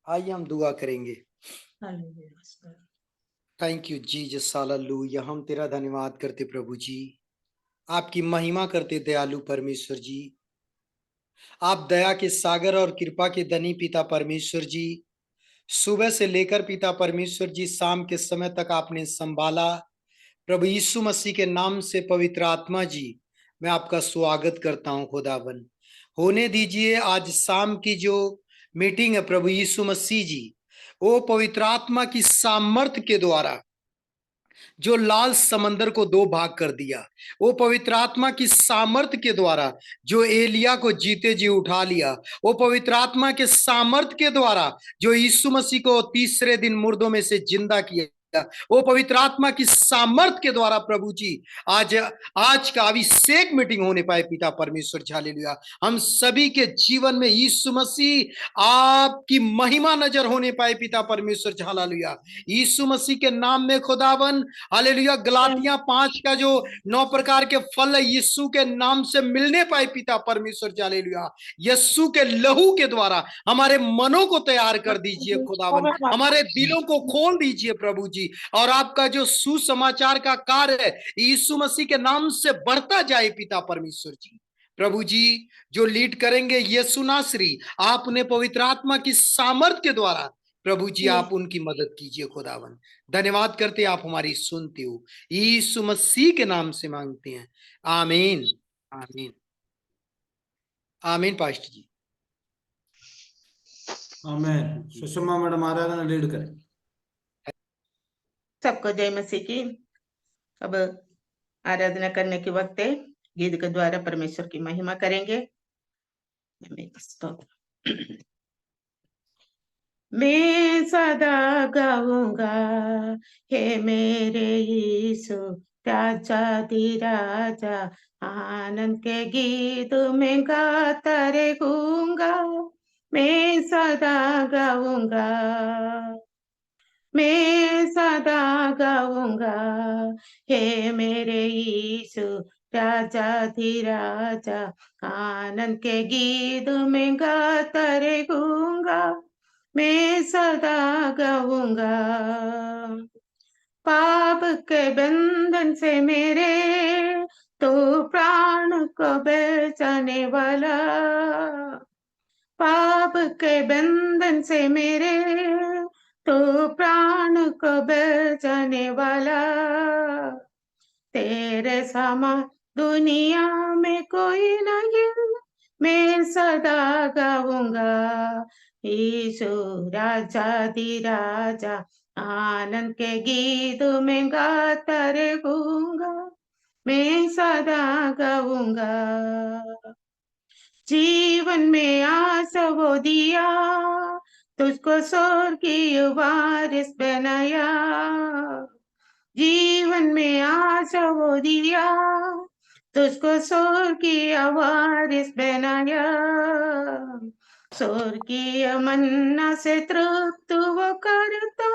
आइए हम दुआ करेंगे। Thank you Jesus, hallelujah. हम तेरा धन्यवाद करते प्रभु जी, आपकी महिमा करते दयालु परमेश्वर जी। आप दया के सागर और कृपा के धनी पिता परमेश्वर जी। सुबह से लेकर पिता परमेश्वर जी शाम के समय तक आपने संभाला। प्रभु यीशु मसीह के नाम से पवित्र आत्मा जी, मैं आपका स्वागत करता हूं। खुदावन होने दीजिए आज शाम की जो मीटिंग है प्रभु यीशु मसीह जी, वो पवित्र आत्मा की सामर्थ्य के द्वारा जो लाल समंदर को दो भाग कर दिया, वो पवित्र आत्मा की सामर्थ्य के द्वारा जो एलिया को जीते जी उठा लिया, वो पवित्र आत्मा के सामर्थ्य के द्वारा जो यीशु मसीह को तीसरे दिन मुर्दों में से जिंदा किया, वो पवित्र आत्मा की सामर्थ्य के द्वारा प्रभु जी आज का अभिषेक मीटिंग होने पाए पिता परमेश्वर जी। हालेलुया। हम सभी के जीवन में यीशु मसीह आपकी महिमा नजर होने पाए पिता परमेश्वर जी। हालेलुया। यीशु मसीह के नाम में खुदावन, हालेलुया। गलातियां 5 का जो 9 प्रकार के फल है यीशु के नाम से मिलने पाए पिता परमेश्वर जी। हालेलुया। यीशु के लहू के द्वारा हमारे मनों को तैयार कर दीजिए खुदावन, हमारे दिलों को खोल दीजिए प्रभु जी, और आपका जो सुसमाचार का कार्य है यीशु मसीह के नाम से बढ़ता जाए पिता परमेश्वर जी। प्रभु जी जो लीड करेंगे यीशु नासरी, आपने पवित्र आत्मा की सामर्थ्य के द्वारा प्रभु जी आप उनकी मदद कीजिए खुदावन। धन्यवाद करते आप हमारी सुनते हो, यीशु मसीह के नाम से मांगते हैं, आमीन आमीन आमीन। पास्टर जी आमीन। सुषमा मैडम आराधना लीड करें। सबको जय मसीह की। अब आराधना करने के वक्त है, गीत के द्वारा परमेश्वर की महिमा करेंगे। मैं सदा गाऊंगा हे मेरे यीशु राजा दी राजा, आनंद के गीत में गाता रहूंगा। मैं सदा गाऊंगा, मैं सदा गाऊंगा हे मेरे यीशु राजा धी राजा, आनंद के गीत में गाता रहूंगा। मैं सदा गाऊंगा। पाप के बंधन से मेरे तो प्राण को बचाने वाला, पाप के बंधन से मेरे तो प्राण को बचाने वाला, तेरे समा दुनिया में कोई नहीं। मैं सदा गाऊंगा यीशु राजा दी राजा, आनंद के गीत में गाता रहूंगा। मैं सदा गाऊंगा। जीवन में आशा वो दिया, तुझको स्वर्गीय वारिस बनाया। जीवन में आशा वो दिया, तुझको स्वर्गीय वारिस बनाया। स्वर्गीय मन्ना से तृप्त वो करता,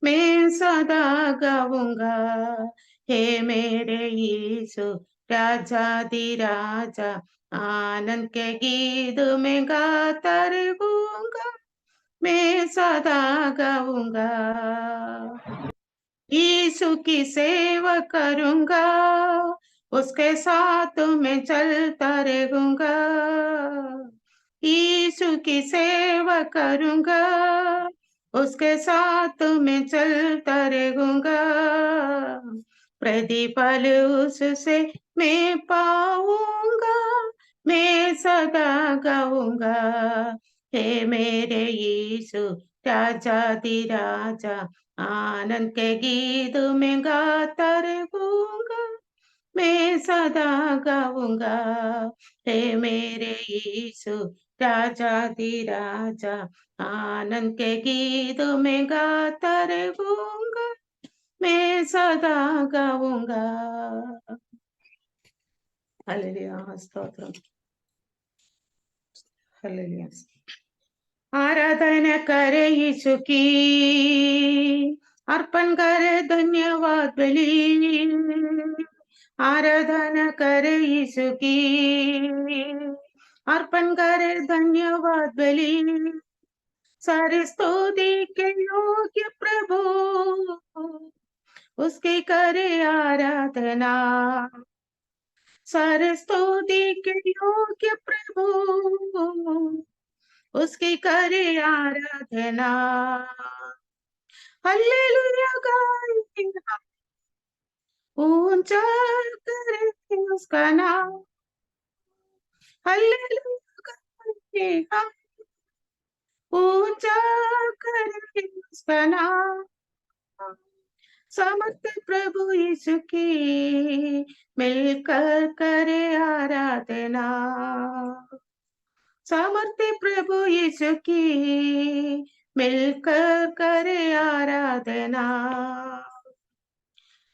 मैं सदा गाऊंगा हे मेरे यीशु राजा दी राजा, आनंद के गीत में गाता रहूंगा। मैं सदा गाऊंगा। यीशु की सेवा करूंगा, उसके साथ में चलता रहूंगा। यीशु की सेवा करूंगा, उसके साथ में चलता रहूंगा। प्रतिफल उससे मैं पाऊंगा। मैं सदा गाऊंगा हे मेरे यीशु राजा दी राजा, आनंद के गीत में गाता रहूंगा। मैं सदा गाऊंगा हे मेरे यीशु राजा दी राजा, आनंद के गीत में गाता रहूंगा। मैं सदा गाऊंगा। हालेलुया, स्तोत्रम, हालेलुया। आराधना करे यीशु की, अर्पण करे धन्यवाद बलि। आराधना करे यीशु की, अर्पण करे धन्यवाद बलि, सारे स्तुति के योग्य प्रभु, उसकी करे आराधना। सारे स्तुति के योग्य प्रभु, उसकी करे आराधना। हालेलुया गाएंगे हम, ऊंचा करेंगे उसका नाम। हालेलुया गाएंगे हम, ऊंचा करेंगे उसका नाम। समर्थ प्रभु यीशु की मिलकर करे आराधना। समर्थ प्रभु यीशु की मिलकर करे आराधना।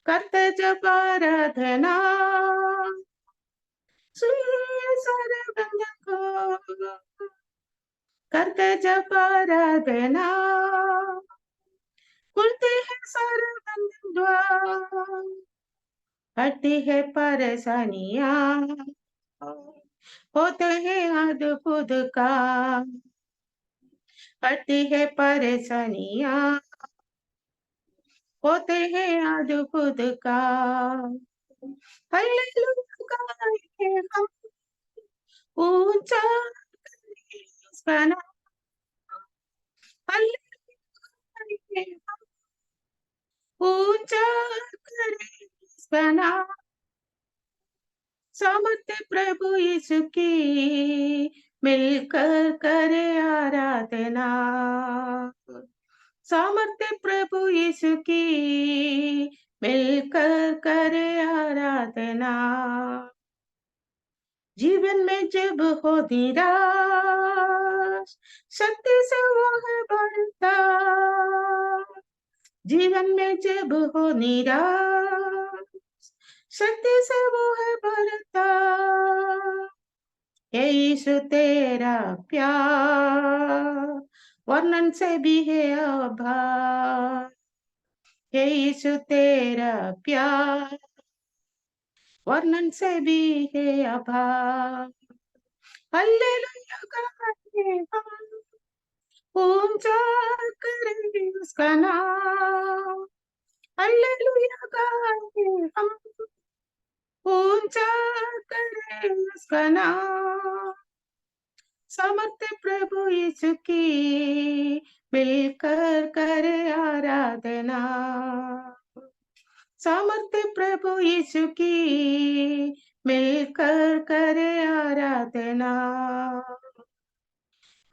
करते जब आराधना, सुनिए सारे बंधन को। करते जब आराधना, खुलते हैं सारे बंधन द्वार। हटती है परेशानियां, होते हैं अद्भुत काम। हटती है परेशानियां, होते हैं अद्भुत काम। हालेलुया गाएंगे हम, ऊंचा करेंगे उसका नाम। हालेलुया गाएंगे हम, ऊंचा करेंगे उसका नाम। समर्थ प्रभु यीशु की मिलकर करे आराधना। समर्थ प्रभु यीशु की मिलकर करे आराधना। जीवन में जब हो निराश, शक्ति से वह बढ़ता। जीवन में जब हो निराश, शक्ति से वो है बढ़ता। हे यीशु तेरा प्यार वर्णन से भी है अभार। हे यीशु तेरा प्यार वर्णन से भी है अभार। हालेलुया गाएंगे हम, ऊंचा करेंगे उसका नाम। हालेलुया गाएंगे हम, ऊंचा करें उसका नाम। समर्थ प्रभु यीशु की मिलकर करे आराधना। समर्थ प्रभु यीशु की मिलकर करे आराधना।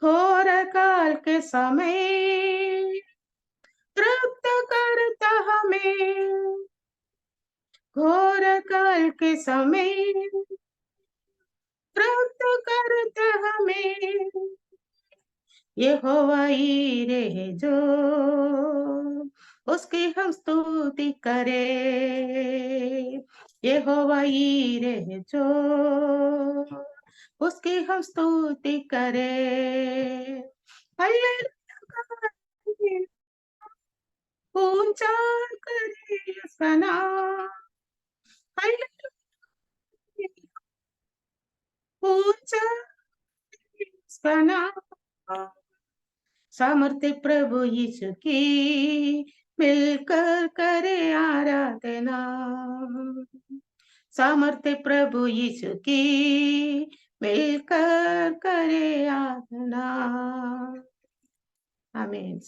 घोर काल के समय तृप्त करता हमें। घोर काल के समय तृप्त करता हमें। यहोवा यीरे जो, उसकी हम स्तुति करें। यहोवा यीरे जो, उसकी हम स्तुति करें। हालेलुया गाएंगे, ऊंचा करें उसका नाम। हालेलुया, ऊंचा करें उसका नाम। सामर्थ्य प्रभु यीशु की मिलकर करे आराधना। सामर्थ्य प्रभु यीशु की मिलकर करे आराधना। आमीन।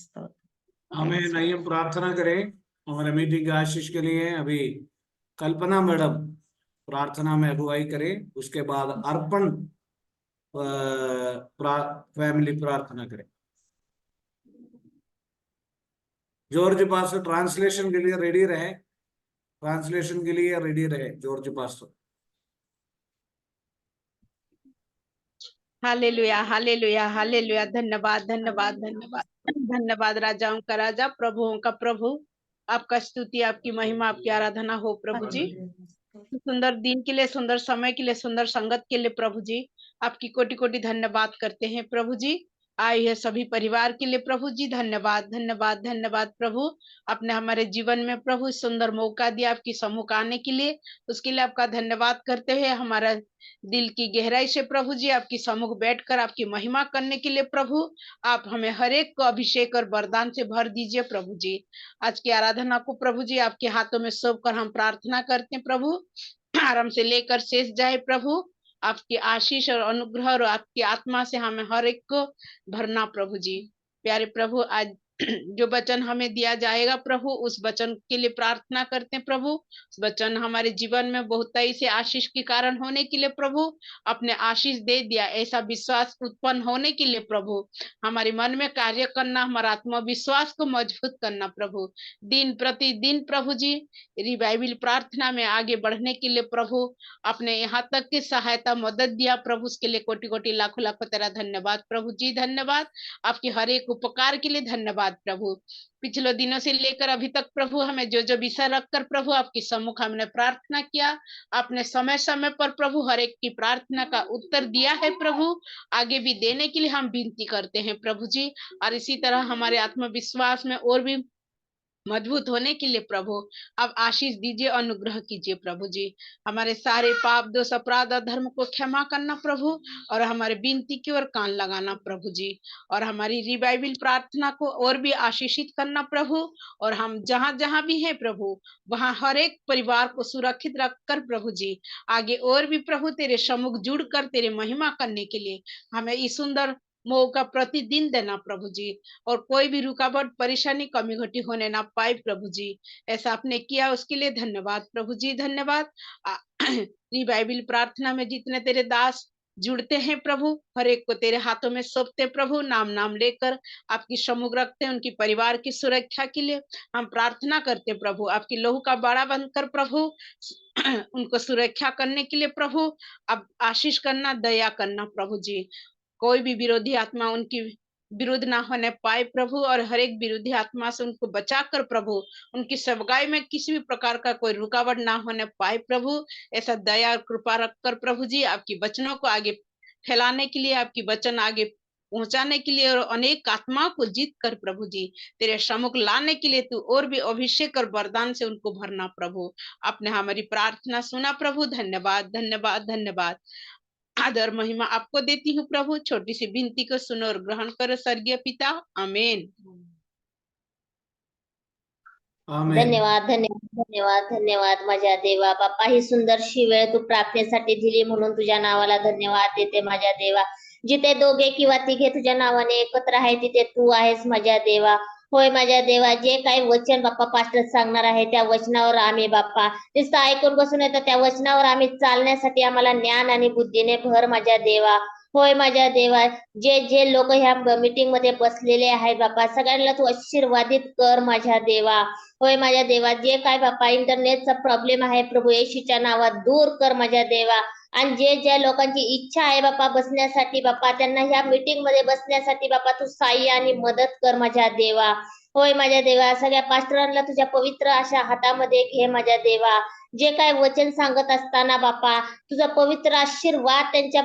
हमें आइए प्रार्थना करें हमारे मीटिंग की आशीष के लिए। अभी कल्पना मैडम प्रार्थना में अगुवाई करें, उसके बाद अर्पण फैमिली प्रार्थना करें। जॉर्ज पास्टर ट्रांसलेशन के लिए रेडी रहे, ट्रांसलेशन के लिए रेडी रहे George pastor. Hallelujah hallelujah hallelujah. धन्यवाद धन्यवाद धन्यवाद धन्यवाद। राजाओं का राजा, प्रभुओं का प्रभु, आपका स्तुति, आपकी महिमा, आपकी आराधना हो प्रभु जी। सुंदर दिन के लिए, सुंदर समय के लिए, सुंदर संगत के लिए प्रभु जी आपकी कोटि कोटि धन्यवाद करते हैं प्रभु जी। आए हैं सभी परिवार के लिए प्रभु जी धन्यवाद धन्यवाद धन्यवाद प्रभु। आपने हमारे जीवन में प्रभु सुंदर मौका दिया आपकी सम्मुख आने के लिए, उसके लिए आपका धन्यवाद करते हैं। हमारा दिल की गहराई से प्रभु जी आपकी सम्मुख बैठकर आपकी महिमा करने के लिए प्रभु आप हमें हर एक को अभिषेक और वरदान से भर दीजिए प्रभु जी। आज की आराधना को प्रभु जी आपके हाथों में सौंप कर हम प्रार्थना करते हैं प्रभु, आराम से लेकर शेष जाए प्रभु। आपकी आशीष और अनुग्रह और आपकी आत्मा से हमें हर एक को भरना प्रभु जी। प्यारे प्रभु, आज जो वचन हमें दिया जाएगा प्रभु, उस वचन के लिए प्रार्थना करते हैं प्रभु। उस वचन हमारे जीवन में बहुताई से आशीष के कारण होने के लिए प्रभु अपने आशीष दे दिया, ऐसा विश्वास उत्पन्न होने के लिए प्रभु हमारे मन में कार्य करना, हमारा आत्मविश्वास को मजबूत करना प्रभु। दिन प्रतिदिन प्रभु जी रिवाइवल प्रार्थना में आगे बढ़ने के लिए प्रभु आपने यहाँ तक की सहायता मदद दिया प्रभु, उसके लिए कोटि कोटि लाखों लाखों तेरा धन्यवाद प्रभु जी। धन्यवाद आपकी हर एक उपकार के लिए धन्यवाद प्रभु। पिछले दिनों से लेकर अभी तक प्रभु हमें जो जो विषय रखकर प्रभु आपकी सम्मुख हमने प्रार्थना किया, आपने समय समय पर प्रभु हर एक की प्रार्थना का उत्तर दिया है प्रभु। आगे भी देने के लिए हम विनती करते हैं प्रभु जी, और इसी तरह हमारे आत्मविश्वास में और भी मजबूत होने के लिए प्रभु अब आशीष दीजिए, अनुग्रह कीजिए प्रभु जी। हमारे सारे पाप दोष अपराध और धर्म को क्षमा करना प्रभु, और हमारे विनती की ओर कान लगाना प्रभु जी, और हमारी रिवाइवल प्रार्थना को और भी आशीषित करना प्रभु। और हम जहां जहां भी हैं प्रभु वहां हर एक परिवार को सुरक्षित रखकर प्रभु जी आगे और भी प्रभु तेरे सम्मुख जुड़कर तेरे महिमा करने के लिए हमें इस सुंदर मौका प्रतिदिन देना प्रभु जी, और कोई भी रुकावट परेशानी कमी घटी होने ना पाए प्रभु जी। ऐसा आपने किया उसके लिए धन्यवाद प्रभु जी, धन्यवाद। रिवाइवल प्रार्थना में जितने तेरे दास जुड़ते हैं प्रभु, हर एक को तेरे हाथों में सौंपते प्रभु, नाम नाम लेकर आपकी सम्मुख रखते, उनकी परिवार की सुरक्षा के लिए हम प्रार्थना करते प्रभु। आपकी लहू का बाड़ा बनकर प्रभु उनको सुरक्षा करने के लिए प्रभु अब आशीष करना, दया करना प्रभु जी। कोई भी विरोधी आत्मा उनकी विरुद्ध ना होने पाए प्रभु, और हर एक विरोधी आत्मा से उनको बचाकर प्रभु उनकी सेवकाई में किसी भी प्रकार का कोई रुकावट ना होने पाए प्रभु। ऐसा दया और कृपा रखकर प्रभु जी आपकी वचनों को आगे फैलाने के लिए, आपकी वचन आगे पहुंचाने के लिए, और अनेक आत्माओं को जीत कर प्रभु जी तेरे सम्मुख लाने के लिए तू और भी अभिषेक और वरदान से उनको भरना प्रभु। आपने हमारी प्रार्थना सुना प्रभु, धन्यवाद धन्यवाद धन्यवाद। आदर महिमा आपको देती हूँ प्रभु, छोटी सी विनती को सुनो और ग्रहण करो स्वर्गीय पिता, आमीन। आमेन। धन्यवाद धन्यवाद धन्यवाद धन्यवाद माझ्या देवा बाप्पा, ही सुंदरशी वेळ तू प्रार्थनेसाठी दिली म्हणून तुझ्या नावाला धन्यवाद देते माझ्या देवा। जिथे दोघे किंवा तिघे तुझ्या नावाने एकत्र आहे तिथे तू आहेस माझ्या देवा। होय माझ्या देवा, जे काही वचन बाप्पा पास्टर सांगणार आहे त्या वचनावर आम्ही बाप्पा नुसतं ऐकून बसून येतं, त्या वचनावर आम्ही चालण्यासाठी आम्हाला ज्ञान आणि बुद्धीने भर माझ्या देवा। होय माझ्या देवा, जे जे लोक ह्या मीटिंग मध्ये बसलेले आहेत बाप्पा सगळ्यांना तू आशीर्वादित कर माझ्या देवा। होय माझ्या देवा, जे काय बाप्पा इंटरनेटचा प्रॉब्लेम आहे प्रभू येशूच्या नावात दूर कर माझ्या देवा। आणि जे ज्या लोकांची इच्छा आहे बाप्पा बसण्यासाठी बाप्पा त्यांना ह्या मीटिंग मध्ये बसण्यासाठी बाप्पा तू सहाय्य आणि मदत कर माझ्या देवा। होय माझ्या देवा, सगळ्या पास्टरांना तुझ्या पवित्र अशा हातामध्ये घे माझ्या देवा। जे काय वचन सांगत असताना बाप्पा तुझा पवित्र आशीर्वाद त्यांच्या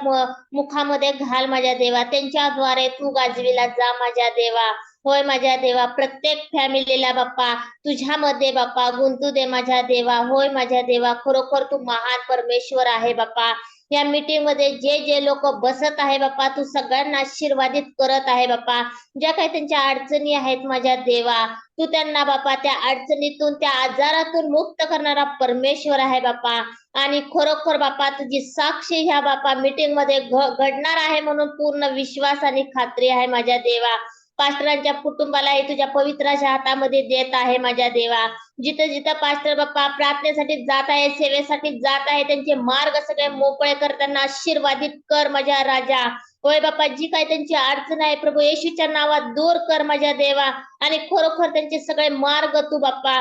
मुखामध्ये घाल माझ्या देवा, त्यांच्याद्वारे तू गाजविला जा माझ्या देवा। होय माझ्या देवा, प्रत्येक फॅमिलीला बाप्पा तुझ्यामध्ये बाप्पा गुंतू दे माझ्या देवा। होय माझ्या देवा, खरोखर तू महान परमेश्वर आहे बाप्पा। या मीटिंग मध्ये जे जे लोक बसत आहे बाप्पा तू सगळ्यांना आशीर्वादित करत आहे बाप्पा। ज्या काही त्यांच्या अडचणी आहेत माझ्या देवा तू त्यांना बाप्पा त्या अडचणीतून त्या आजारातून मुक्त करणारा परमेश्वर आहे बाप्पा। आणि खरोखर बाप्पा तुझी साक्षी ह्या बाप्पा मीटिंग मध्ये घडणार आहे म्हणून पूर्ण विश्वास आणि खात्री आहे माझ्या देवा। पास्टरांच्या कुटुंबालाही तुझ्या पवित्राच्या हातामध्ये देत आहे माझ्या देवा। जिथं जिथं पास्टर बाप्पा प्रार्थनेसाठी जात आहे, सेवेसाठी जात आहे, त्यांचे मार्ग सगळे मोकळे कर, त्यांना आशीर्वादित कर माझ्या राजा। होय बाप्पा, जी काही त्यांची अडचण आहे प्रभू येशूच्या नावात दूर कर माझ्या देवा। आणि खरोखर त्यांचे सगळे मार्ग तू बाप्पा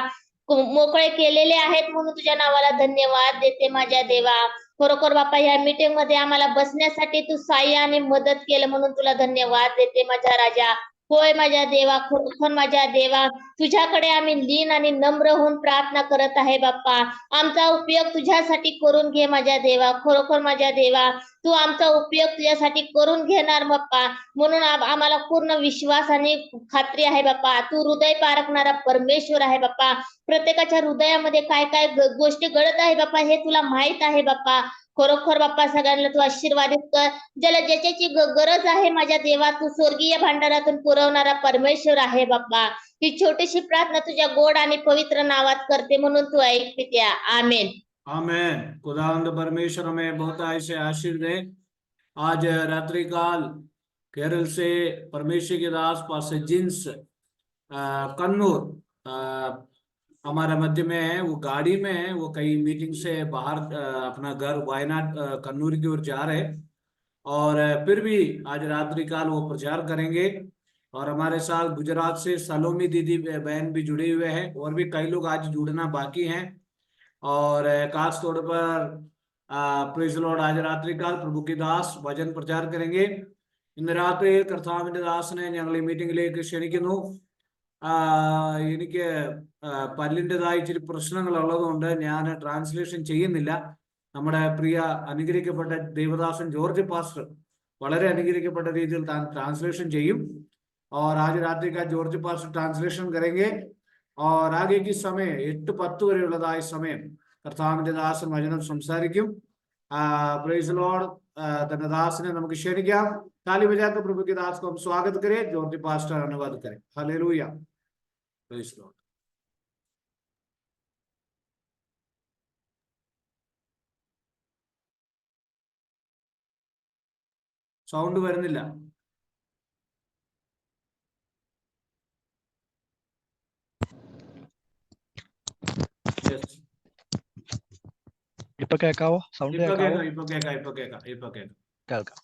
मोकळे केलेले आहेत म्हणून तुझ्या नावाला धन्यवाद देते माझ्या देवा। खरोखर बाप्पा या मीटिंग मध्ये आम्हाला बसण्यासाठी तू सहाय्य आणि मदत केलं म्हणून तुला धन्यवाद देते माझ्या राजा। होय माझ्या देवा, खरोखर माझ्या देवा तुझ्याकडे आम्ही लीन आणि नम्र होऊन प्रार्थना करत आहे बाप्पा. आमचा उपयोग तुझ्यासाठी करून घे माझ्या देवा, खरोखर माझ्या देवा तू आमचा उपयोग तुझ्यासाठी करून घेणार बाप्पा. म्हणून आम्हाला पूर्ण विश्वास आणि खात्री आहे बाप्पा. तू हृदय पारखणारा परमेश्वर आहे बाप्पा. प्रत्येकाच्या हृदयामध्ये काय काय गोष्टी घडत आहे बाप्पा हे तुला माहित आहे बाप्पा. खरोखर बाप्पा सगळ्यांना तू आशीर्वादित कर. ज्याला ज्याची गरज आहे माझ्या देवा तू स्वर्गीय भांडारातून पुरवणारा परमेश्वर आहे बाप्पा. ही छोटीशी प्रार्थना तुझ्या गोड आणि पवित्र नावात करते म्हणून तू ऐक पित्या. आमेन. आमेन। खुदावंद परमेश्वर हमें बहुत ऐसे आशीष दे। आज रात्रि काल केरल से परमेश्वर के दास पास जिन्स कन्नूर हमारे मध्य में है। वो गाड़ी में है, वो कई मीटिंग से बाहर अपना घर वायनाड कन्नूर की ओर जा रहे, और फिर भी आज रात्रि काल वो प्रचार करेंगे। और हमारे साथ गुजरात से सलोमी दीदी बहन भी जुड़े हुए हैं, और भी कई लोग आज जुड़ना बाकी हैं। और खास तौर पर प्रेज लॉर्ड आज रात्रि काल प्रभु की दास वचन प्रचार करेंगे। ഇന്ന് രാത്രി കർത്താവിന്റെ ദാസനെ ഞങ്ങൾ ഈ മീറ്റിംഗിലേക്ക് ക്ഷണിക്കുന്നു. എനിക്ക് പല്ലിൻ്റെതായ ഇച്ചിരി പ്രശ്നങ്ങൾ ഉള്ളതുകൊണ്ട് ഞാൻ ട്രാൻസ്ലേഷൻ ചെയ്യുന്നില്ല. നമ്മുടെ പ്രിയ അനുഗ്രഹിക്കപ്പെട്ട ദേവദാസൻ ജോർജ് പാസ്റ്റർ വളരെ അനുഗ്രഹിക്കപ്പെട്ട രീതിയിൽ താൻ ട്രാൻസ്ലേഷൻ ചെയ്യും. और आज रात्रि का जॉर्ज पास्टर ट्रांसलेशन करेंगे, और आगे की समय 8-10 വരെയുള്ളതായ സമയം കർത്താവിന്റെ ദാസൻ വചനം സംസാരിക്കും. Praise Lord. തന്റെ ദാസനെ നമുക്ക് ക്ഷണിക്കാം. ताली बजाकर प्रभु के दास को हम स्वागत करें. जॉर्ज पास्टर अनुवाद करें. हालेलुया. Praise Lord. സൗണ്ട് വരുന്നില്ല. ഇപ്പൊ കേൾക്കാവോ? സൗണ്ട് കേൾക്കാവോ? ഇപ്പൊ കേൾക്കാം. കേൾക്കാം.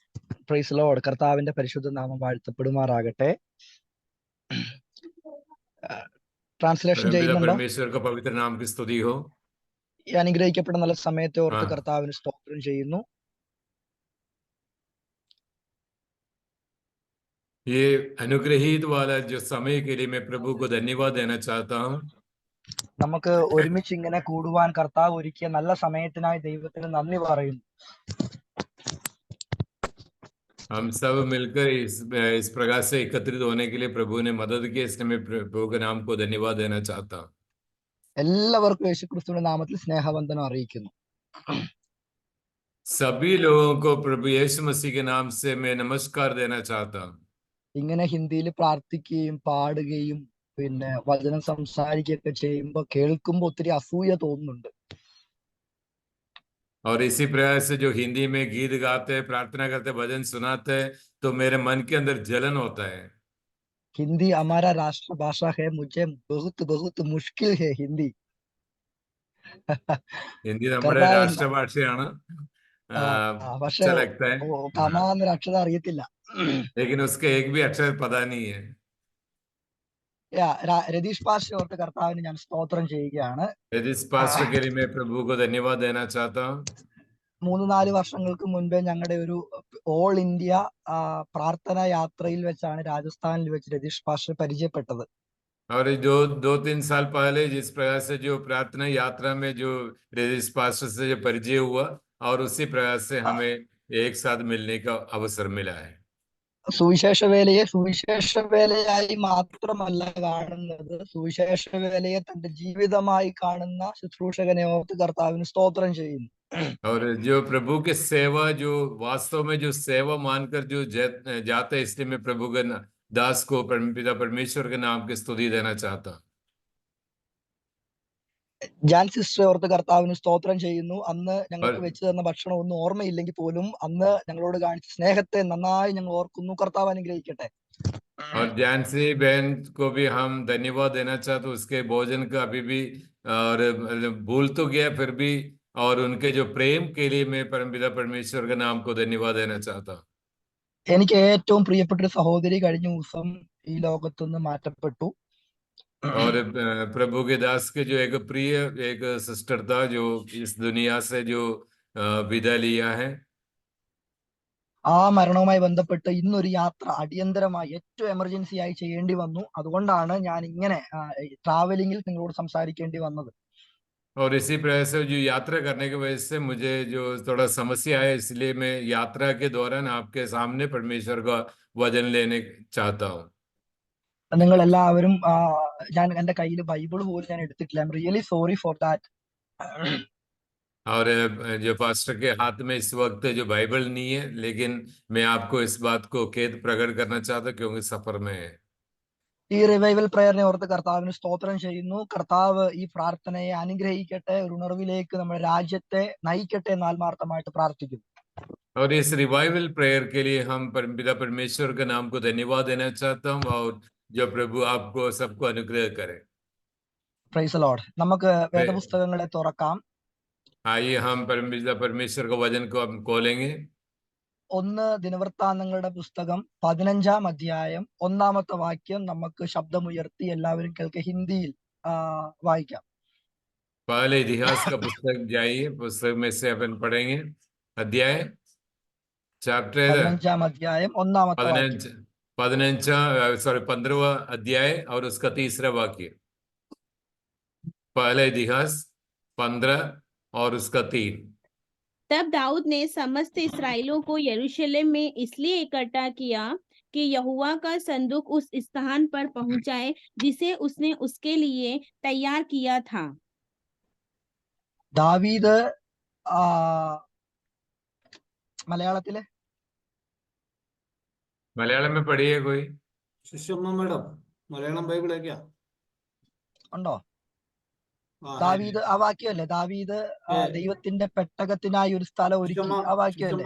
Praise Lord. കർത്താവിന്റെ പരിശുദ്ധ നാമം വാഴ്ത്തപ്പെടുമാറാകട്ടെ. ട്രാൻസ്ലേഷൻ ചെയ്യുന്നുണ്ടോ? परमेश्वर का पवित्र नाम की स्तुति हो। ഈ അനുഗ്രഹിക്കപ്പെട്ട നല്ല സമയത്തെ ഓർത്ത് കർത്താവിന് സ്തോത്രം ചെയ്യുന്നു. ये अनुग्रहित वाला जो समय के लिए मैं प्रभु को धन्यवाद देना चाहता हूँ। നമുക്ക് ഒരുമിച്ച് ഇങ്ങനെ കൂടുവാൻ കർത്താവ് ഒരുക്കിയ നല്ല സമയത്തിനായി ദൈവത്തിന് നന്ദി പറയുന്നു. हम सब मिलकर इस प्रकार से एकत्रित होने के लिए प्रभु ने मदद की, इसलिए मैं प्रभु के नाम को धन्यवाद देना चाहता हूँ। എല്ലാവർക്കും യേശുക്രിസ്തുവിന്റെ നാമത്തിൽ സ്നേഹവന്ദനം അറിയിക്കുന്നു. सभी लोगों को प्रभु यीशु मसीह के नाम से मैं नमस्कार देना चाहता हूँ। ഇങ്ങനെ ഹിന്ദിയിൽ പ്രാർത്ഥിക്കുകയും പാടുകയും പിന്നെ വചനം സംസാരിക്കുകയൊക്കെ ചെയ്യുമ്പോൾ കേൾക്കുമ്പോൾ ഒത്തിരി അസൂയ തോന്നുന്നുണ്ട്. और इसी प्रकार से जो हिंदी में गीत गाते, प्रार्थना करते, भजन सुनाते, तो मेरे मन के अंदर जलन होता है। हिंदी हमारा राष्ट्रभाषा है, मुझे बहुत बहुत मुश्किल है हिंदी. हिंदी हमारे राष्ट्रभाषയാണ്. अच्छा लगता है, കമാന്നൊരു അക്ഷരം അറിയത്തില്ല. लेकिन उसके एक भी अक्षर पता नहीं है. രതീഷ് പാസ്റ്റർ ഓർത്ത് കർത്താവിന് ഞാൻ സ്തോത്രം ചെയ്യുകയാണ്. രതീഷ് പാസ്റ്റർ के लिए मैं प्रभु को धन्यवाद देना चाहता हूँ. 3-4 വർഷങ്ങൾക്ക് മുൻപേ ഞങ്ങളുടെ ഒരു ഓൾ ഇന്ത്യ പ്രാർത്ഥന യാത്രയിൽ വെച്ചാണ് രാജസ്ഥാനിൽ വെച്ച് രതീഷ് പാസ്റ്റർ പരിചയപ്പെട്ടത്. और जो 2-3 साल पहले जिस प्रकार से जो प्रार्थना यात्रा में जो रजीश पास्टर से जो परिचय हुआ, और उसी प्रकार से हमें एक साथ मिलने का अवसर मिला है. സുവിശേഷ വേലയെ സുവിശേഷ വേലയായി മാത്രമല്ല കാണുന്നത്, സുവിശേഷ വേലയെ തന്റെ ജീവിതമായി കാണുന്ന ശുശ്രൂഷകനെ ഓർത്ത് കർത്താവിന് സ്തോത്രം ചെയ്യുന്നു. और जो प्रभु के सेवा जो वास्तव में जो सेवा मानकर जो जाते, इसलिए मैं प्रभु के दास को पिता परमेश्वर के नाम की स्तुति देना चाहता हूँ. ജാൻ സിസ്റ്റർ ഓർത്ത് കർത്താവിന് സ്തോത്രം ചെയ്യുന്നു. അന്ന് ഞങ്ങൾക്ക് വെച്ച് തന്ന ഭക്ഷണം ഒന്നും ഓർമ്മയില്ലെങ്കിൽ പോലും അന്ന് ഞങ്ങളോട് കാണിച്ച സ്നേഹത്തെ നന്നായി ഞങ്ങൾ ഓർക്കുന്നു. കർത്താവ് അനുഗ്രഹിക്കട്ടെ. और जानसी बहन को भी हम धन्यवाद देना चाहते, उसके भोजन का अभी भी और भूल तो गया फिर भी, और उनके जो प्रेम के लिए मैं परमपिता परमेश्वर के नाम को धन्यवाद देना चाहता हूँ. എനിക്ക് ഏറ്റവും പ്രിയപ്പെട്ട ഒരു സഹോദരി കഴിഞ്ഞ ദിവസം ഈ ലോകത്തുനിന്ന് മാറ്റപ്പെട്ടു. और प्रभु के दास के जो एक प्रिय एक सिस्टर था जो इस दुनिया से जो विदा लिया है. ആ മരണവുമായി ബന്ധപ്പെട്ട് ഇന്നൊരു യാത്ര അടിയന്തരമായി ഏറ്റവും എമർജൻസി ആയി ചെയ്യേണ്ടി വന്നു. അതുകൊണ്ടാണ് ഞാൻ ഇങ്ങനെ ട്രാവലിംഗിൽ നിങ്ങളോട് സംസാരിക്കേണ്ടി വന്നത്. और इसी प्रकार से जो यात्रा करने की वजह से मुझे जो थोड़ा समस्या है, इसलिए मैं यात्रा के दौरान आपके सामने परमेश्वर का वचन लेने चाहता हूँ. നിങ്ങൾ എല്ലാവരും ഞാൻ എന്റെ കയ്യിൽ ബൈബിൾ പോലും ഞാൻ എടുത്തിട്ടില്ല. I am really sorry for that. और जो पास्टर के हाथ में इस वक्त जो बाइबल नहीं है, लेकिन मैं आपको इस बात को खेद प्रकट करना चाहता हूं क्योंकि सफर में है. ഈ റിവൈവൽ പ്രയറിനെ ഓർത്ത് കർത്താവിന് സ്തോത്രം ചെയ്യുന്നു. കർത്താവ് ഈ പ്രാർത്ഥനയെ അനുഗ്രഹിക്കട്ടെ, ഒരു ഉണർവിലേക്ക് നമ്മുടെ രാജ്യത്തെ നയിക്കട്ടെ എന്ന് ആത്മാർത്ഥമായിട്ട് പ്രാർത്ഥിക്കുന്നു. और इस रिवाइवल प्रेयर के लिए हम परमपिता परमेश्वर के नाम को धन्यवाद देना चाहता हूँ और जो प्रभु आपको सबको अनुग्रह करे. Praise Lord. നമുക്ക് വേദപുസ്തകങ്ങളെ തുറക്കാം. आइए हम परमपिता परमेश्वर का वचन को हम खोलेंगे. 1 ദിനവൃത്താന്തങ്ങളുടെ പുസ്തകം 15-ാം അധ്യായം 1-ാമത്തെ വാക്യം നമുക്ക് ശബ്ദമുയർത്തി എല്ലാവരും കേൾക്കെ ഹിന്ദിയിൽ വായിക്കാം. पहले इतिहास का पुस्तक जाइए, पुस्तक में से अपन पढ़ेंगे अध्याय चैप्टर 15-ാം अध्याയം 1-ാമത്തെ വാക്യം. 15वां अध्याय और उसका 3रा वाक्य. पहले इतिहास 15 और उसका 3. तब दाऊद ने समस्त इस्राएलियों को यरूशलेम में इसलिए इकट्ठा किया कि यहोवा का संदूक उस स्थान पर पहुंचाए जिसे उसने उसके लिए तैयार किया था. ദാവീദ് മലയാളത്തിലെ मलयालम में पढ़िए कोई. സുഷമ്മ മേഡം മലയാളം ബൈബിൾ क्या ഉണ്ടോ? ദാവീദ് ആ വാക്യമല്ലേ? ദാവീദ് ദൈവത്തിന്റെ പെട്ടകത്തിനായി ഒരു സ്ഥലം ഒരുക്കി, ആ വാക്യമല്ലേ?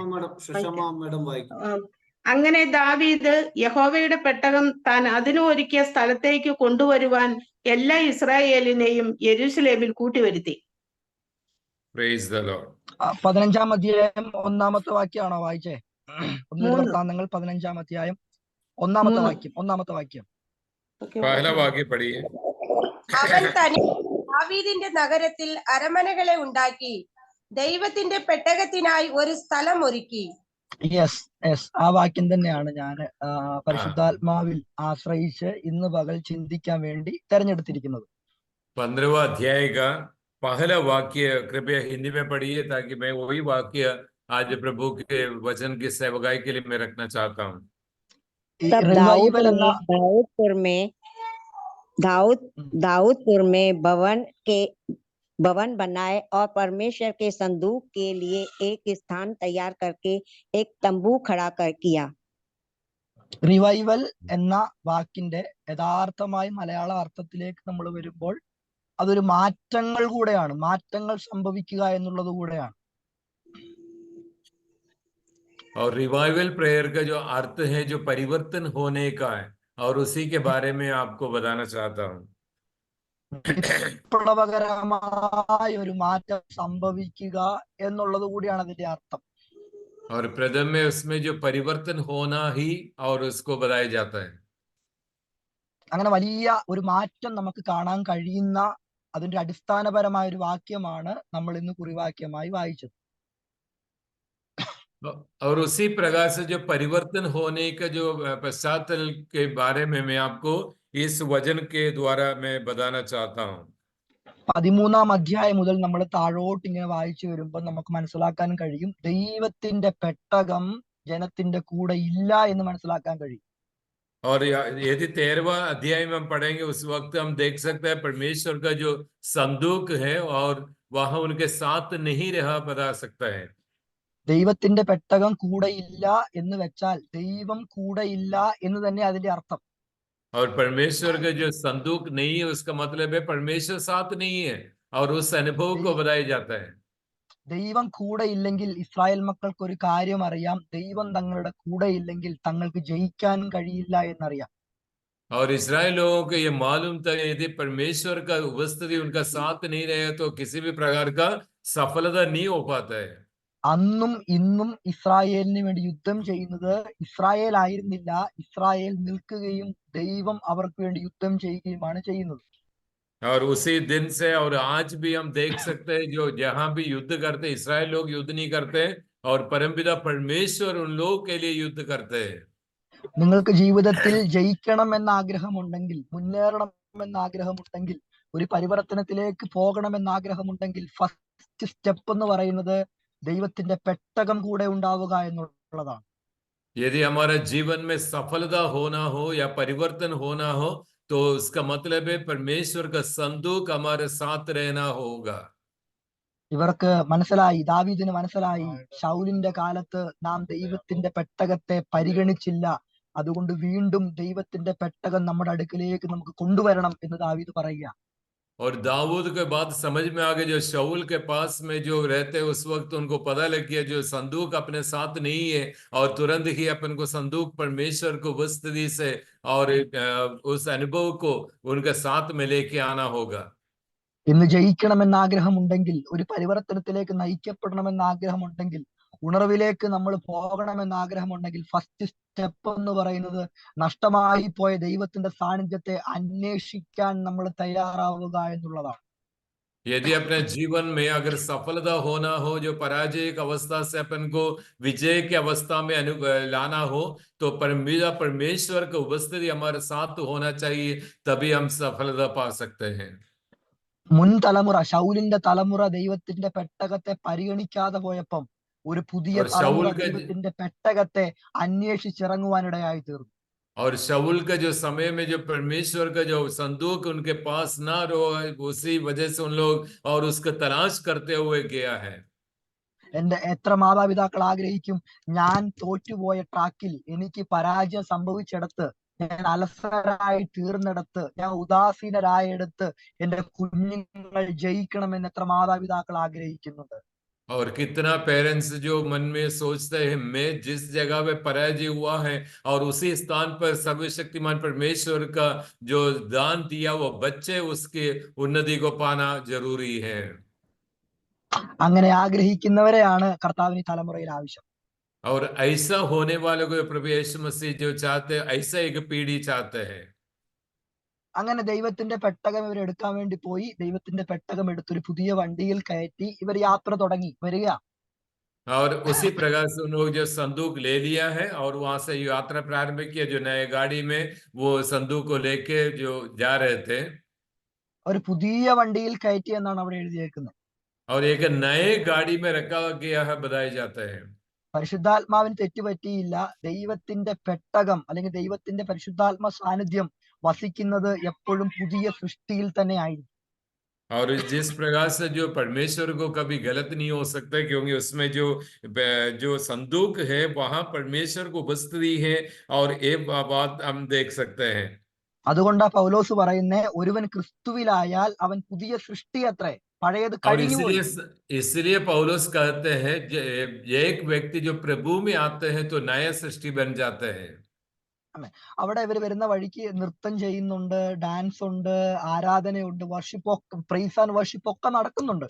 മേഡം വായിക്കും. അങ്ങനെ ദാവീദ് യഹോവയുടെ പെട്ടകം താൻ അതിനു ഒരുക്കിയ സ്ഥലത്തേക്ക് കൊണ്ടുവരുവാൻ എല്ലാ ഇസ്രായേലിനെയും യെരൂശലേമിൽ കൂട്ടിവരുത്തി. Praise the Lord. 15-ാം അധ്യായം 1-ാമത്തെ വാക്യമാണോ വായിച്ചേ? 1 ദിനവൃത്താന്തങ്ങൾ 15-ാം അധ്യായം 1-ാമത്തെ വാക്യം. 1-ാമത്തെ വാക്യം पहला वाक्य पढ़िए. അവൻ തനി ദാവീദിന്റെ നഗരത്തിൽ അരമനകളെ ഉണ്ടാക്കി ദൈവത്തിന്റെ പെട്ടകത്തിനായി ഒരു സ്ഥലം ഒരുക്കി. യെസ് യെസ്, ആ വാക്യം തന്നെയാണ് ഞാൻ പരിശുദ്ധാത്മാവിൽ ആശ്രയിച്ച് ഇന്ന് പകൽ ചിന്തിക്കാൻ വേണ്ടി തെരഞ്ഞെടുത്തിരിക്കുന്നത്. 15वां अध्याय का पहला वाक्य कृपया हिंदी में पढ़िए ताकि मैं वही वाक्य आज प्रभु के वचन की सेवकाई के लिए मैं रखना चाहता हूँ. तब दाऊदपुर में भवन बनाए और परमेश्वर के संदूक के लिए एक स्थान तैयार करके एक तंबू खड़ा किया. റിവൈവൽ എന്ന വാക്കിന്റെ യഥാർത്ഥമായി മലയാള അർത്ഥത്തിലേക്ക് നമ്മൾ വരുമ്പോൾ അതൊരു മാറ്റങ്ങൾ കൂടെയാണ്, മാറ്റങ്ങൾ സംഭവിക്കുക എന്നുള്ളത് കൂടെയാണ്. और रिवाइवल प्रेयर का जो अर्थ है जो परिवर्तन होने का है और उसी के बारे में आपको बताना चाहता हूँ. വിപ്ലവകരമായ ഒരു മാറ്റം സംഭവിക്കുക എന്നുള്ളത് കൂടിയാണ് അതിന്റെ അർത്ഥം. और प्रथम में उसमें जो परिवर्तन होना ही और उसको बताया जाता है. അങ്ങനെ വലിയ ഒരു മാറ്റം നമുക്ക് കാണാൻ കഴിയുന്ന അതിന്റെ അടിസ്ഥാനപരമായ ഒരു വാക്യമാണ് നമ്മൾ ഇന്ന് കുറിവാക്യമായി വായിച്ചത്. और उसी प्रकार से जो परिवर्तन होने का जो पश्चातल के बारे में मैं आपको इस वचन के द्वारा मैं बताना चाहता हूँ. 13-ാം അധ്യായം മുതൽ നമ്മൾ താഴോട്ട് ഇങ്ങനെ വായിച്ചു വരുമ്പോൾ നമുക്ക് മനസ്സിലാക്കാൻ കഴിയും ദൈവത്തിന്റെ പെട്ടകം ജനത്തിന്റെ കൂടെ ഇല്ല എന്ന് മനസ്സിലാക്കാൻ കഴിയും. और यदि 13वां अध्याय में हम पढ़ेंगे उस वक्त हम देख सकते हैं परमेश्वर का जो संदूक है और वहां उनके साथ नहीं रहा बता सकता है. ദൈവത്തിന്റെ പെട്ടകം കൂടെ ഇല്ല എന്ന് വെച്ചാൽ ദൈവം കൂടെ ഇല്ല എന്ന് തന്നെ അതിന്റെ അർത്ഥം. और परमेश्वर का जो संदूक नहीं है उसका मतलब है परमेश्वर साथ नहीं है और उस अनुभव को बताया जाता है. ദൈവം കൂടെ ഇല്ലെങ്കിൽ ഇസ്രായേൽ മക്കൾക്ക് ഒരു കാര്യം അറിയാം, ദൈവം തങ്ങളുടെ കൂടെ ഇല്ലെങ്കിൽ തങ്ങൾക്ക് ജയിക്കാൻ കഴിയില്ല എന്നറിയാം. और इस्राएल लोगों को ये मालूम था यदि परमेश्वर का उपस्थिति उनका साथ नहीं रहे तो किसी भी प्रकार का सफलता नहीं हो पाता है. അന്നും ഇന്നും ഇസ്രായേലിന് വേണ്ടി യുദ്ധം ചെയ്യുന്നത് ഇസ്രായേൽ ആയിരുന്നില്ല, ഇസ്രായേൽ നിൽക്കുകയും ദൈവം അവർക്ക് വേണ്ടി യുദ്ധം ചെയ്യുകയുമാണ് ചെയ്യുന്നത്. और उसी दिन से और आज भी हम देख सकते हैं जो जहां भी युद्ध करते इस्राएल लोग युद्ध नहीं करते, और परमपिता परमेश्वर उन लोगों के लिए युद्ध करते हैं। നിങ്ങൾക്ക് ജീവിതത്തിൽ ജയിക്കണമെന്ന ആഗ്രഹമുണ്ടെങ്കിൽ, മുന്നേറണമെന്ന ആഗ്രഹമുണ്ടെങ്കിൽ, ഒരു പരിവർത്തനത്തിലേക്ക് പോകണമെന്ന ആഗ്രഹമുണ്ടെങ്കിൽ ഫസ്റ്റ് സ്റ്റെപ്പ് എന്ന് പറയുന്നത് ദൈവത്തിന്റെ പെട്ടകം കൂടെ ഉണ്ടാവുക എന്നുള്ളതാണ്. यदि हमारा जीवन में सफलता होना हो या परिवर्तन होना हो तो उसका मतलब है परमेश्वर का संदूक हमारे साथ रहना होगा। ഇവർക്ക് മനസ്സിലായി, ദാവീദിന് മനസ്സിലായി, ശൗലിന്റെ കാലത്ത് നാം ദൈവത്തിന്റെ പെട്ടകത്തെ പരിഗണിച്ചില്ല, അതുകൊണ്ട് വീണ്ടും ദൈവത്തിന്റെ പെട്ടകം നമ്മുടെ അടുക്കിലേക്ക് നമുക്ക് കൊണ്ടുവരണം എന്ന് ദാവീദ് പറയുക. और दाऊद के बाद समझ में आ गया, जो शाऊल के पास में जो रहते उस वक्त उनको पता लग गया जो संदूक अपने साथ नहीं है, और तुरंत ही अपन को संदूक परमेश्वर को उपस्थिति से और उस अनुभव को उनके साथ में लेके आना होगा। ഇന്ന് ജയിക്കണമെന്ന ആഗ്രഹമുണ്ടെങ്കിൽ, ഒരു പരിവർത്തനത്തിലേക്ക് നയിക്കപ്പെടണമെന്ന ആഗ്രഹമുണ്ടെങ്കിൽ, ഉണർവിലേക്ക് നമ്മൾ പോകണമെന്ന ആഗ്രഹമുണ്ടെങ്കിൽ ഫസ്റ്റ് സ്റ്റെപ്പ് എന്ന് പറയുന്നത് നഷ്ടമായി പോയ ദൈവത്തിന്റെ സാന്നിധ്യത്തെ അന്വേഷിക്കാൻ നമ്മൾ തയ്യാറാവുക എന്നുള്ളതാണ്. यदि अपने जीवन में अगर सफलता होना हो, जो पराजय की अवस्था से अपन को विजय की अवस्था में लाना हो, तो परमेश्वर की उपस्थिति हमारे साथ होना चाहिए, तभी हम सफलता पा सकते हैं। മുൻ തലമുറ, ശൗലിന്റെ തലമുറ ദൈവത്തിന്റെ പെട്ടകത്തെ പരിഗണിക്കാതെ പോയപ്പം ഒരു പുതിയ और തലമുറ शाऊल के ദൈവത്തിന്റെ പെട്ടകത്തെ അന്വേഷിച്ചിറങ്ങുവാനിടയായി തീർന്നു. और शाऊल का जो समय में जो परमेश्वर का जो संदूक उनके पास ना रहो, उसी वजह से उन लोग और उसका तलाश करते हुए गया है। എന്റെ എത്ര മാതാപിതാക്കൾ ആഗ്രഹിക്കും, ഞാൻ തോറ്റുപോയ ട്രാക്കിൽ, എനിക്ക് പരാജയം സംഭവിച്ചിടത്ത്, ഞാൻ അലസരായി തീർന്നിടത്ത്, ഞാൻ ഉദാസീനരായിടത്ത് എന്റെ കുഞ്ഞുങ്ങൾ ജയിക്കണമെന്ന് എത്ര മാതാപിതാക്കൾ ആഗ്രഹിക്കുന്നുണ്ട്. और कितना पेरेंट्स जो मन में सोचते हैं मैं जिस जगह पे पराजय हुआ है और उसी स्थान पर सर्वशक्तिमान परमेश्वर का जो दान दिया वो बच्चे उसके उन्नति को पाना जरूरी है। അങ്ങനെ ആഗ്രഹിക്കുന്നവരെയാണ് കർത്താവിന് ഈ തലമുറയിൽ ആവശ്യം. और ऐसा होने वालों को प्रभु यीशु मसीह जो चाहते हैं, ऐसा एक पीढ़ी चाहते हैं। അങ്ങനെ ദൈവത്തിന്റെ പെട്ടകം ഇവർ എടുക്കാൻ വേണ്ടി പോയി. ദൈവത്തിന്റെ പെട്ടകം എടുത്തൊരു പുതിയ വണ്ടിയിൽ കയറ്റി ഇവർ യാത്ര തുടങ്ങി വരിക. और उसी प्रकार से उन लोग जो संदूक ले लिया है और वहां से यात्रा प्रारंभ किया, जो नए गाड़ी में वो संदूक को लेके जो जा रहे थे। ഒരു പുതിയ വണ്ടിയിൽ കയറ്റി എന്നാണ് അവിടെ എഴുതിയേക്കുന്നത്. और एक नए गाड़ी में रखा गया है बताए जाते हैं। പരിശുദ്ധാത്മാവിന് തെറ്റുപറ്റിയില്ല. ദൈവത്തിന്റെ പെട്ടകം അല്ലെങ്കിൽ ദൈവത്തിന്റെ പരിശുദ്ധാത്മ സാന്നിധ്യം വസിക്കുന്നത് എപ്പോഴും പുതിയ സൃഷ്ടിയിൽ തന്നെ ആയിരിക്കും. और जिस प्रकार से जो परमेश्वर को कभी गलत नहीं हो सकता, क्योंकि उसमें जो संदूक है वहां परमेश्वर को उपस्थिति है, और एक बात हम देख सकते हैं। അതുകൊണ്ടാ പൗലോസ് പറയുന്നേ, ഒരുവൻ ക്രിസ്തുവിലായാൽ അവൻ പുതിയ സൃഷ്ടി അത്രേ, പഴയത് और കഴിഞ്ഞുപോയി. इसलिए पौलुस कहते हैं एक व्यक्ति जो प्रभु में आते हैं तो नया सृष्टि बन जाते हैं। അവിടെ ഇവർ വരുന്ന വഴിക്ക് നൃത്തം ചെയ്യുന്നുണ്ട്, ഡാൻസ് ഉണ്ട്, ആരാധനയുണ്ട്, വർഷിപ്പ്, പ്രൈസ് ആൻഡ് വർഷിപ്പ് ഒക്കെ നടക്കുന്നുണ്ട്.